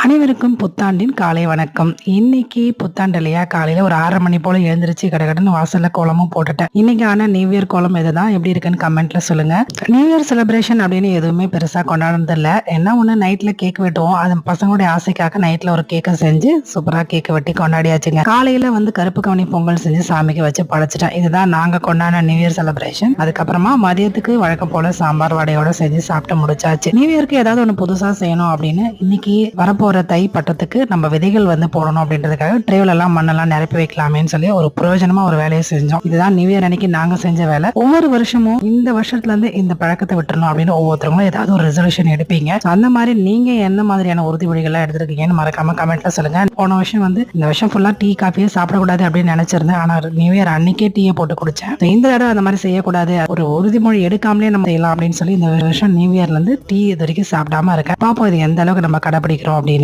அனைவருக்கும் புத்தாண்டின் காலை வணக்கம். இன்னைக்கு புத்தாண்டு இல்லையா, காலையில ஒரு 6:30 மணி போல எழுந்திருச்சு கடகடன்னு வாசல்ல கோலமும் போட்டுட்டேன். இன்னைக்கு ஆனா நியூ இயர் கோலம் இதுதான், எப்படி இருக்குன்னு கமெண்ட்ல சொல்லுங்க. நியூ இயர் செலிப்ரேஷன் அப்படின்னு எதுவுமே பெருசா கொண்டாடுறது இல்ல. என்ன ஒண்ணு, நைட்ல கேக் வெட்டுவோம். அது பசங்களுடைய ஆசைக்காக நைட்ல ஒரு கேக்கை செஞ்சு சூப்பரா கேக் வெட்டி கொண்டாடியாச்சுங்க. காலையில கருப்பு கவனி பொங்கல் செஞ்சு சாமிக்கு வச்சு படைச்சிட்டேன். இதுதான் நாங்க கொண்டாடின நியூ இயர் செலிப்ரேஷன். அதுக்கப்புறமா மதியத்துக்கு வழக்கம் போல சாம்பார் வடையோட செஞ்சு சாப்பிட்டு முடிச்சாச்சு. நியூ இயர்க்கு ஏதாவது ஒண்ணு புதுசா செய்யணும் அப்படின்னு இன்னைக்கு வரப்போற தை பட்டத்துக்கு நம்ம விதைகள் போடணும் அப்படின்றதுக்காக ட்ரேவ்ல எல்லாம் மண்ணெல்லாம் நிரப்பி வைக்கலாமேன்னு சொல்லி ஒரு பிரயோஜனமா ஒரு வேலையை செஞ்சோம். இதுதான் நியூ இயர் அன்னைக்கு நாங்க செஞ்ச வேலை. ஒவ்வொரு வருஷமும் இந்த வருஷத்துல இருந்து இந்த பழக்கத்தை விட்டுறணும் அப்படின்னு ஒவ்வொருத்தவங்களும் ஏதாவது ஒரு ரெசல்யூஷன் எடுப்பீங்க. அந்த மாதிரி நீங்க என்ன மாதிரியான உறுதிமொழிகள் எடுத்திருக்கீங்கன்னு மறக்காம கமெண்ட்ல சொல்லுங்க. போன வருஷம் இந்த வருஷம் ஃபுல்லா டீ காஃபியே சாப்பிடக்கூடாது அப்படின்னு நினைச்சிருந்தேன். ஆனா நியூ இயர் அன்னைக்கே டீயை போட்டு குடிச்சேன். இந்த தடவை அந்த மாதிரி செய்யக்கூடாது, ஒரு உறுதிமொழி எடுக்காமலே நம்ம செய்யலாம் அப்படின்னு சொல்லி இந்த வருஷம் நியூ இயர்ல இருந்து டீ இது வரைக்கும் சாப்பிடாம இருக்கேன். பாப்போம் இது எந்த அளவுக்கு நம்ம கடைபிடிக்கிறோம் அப்படின்னு.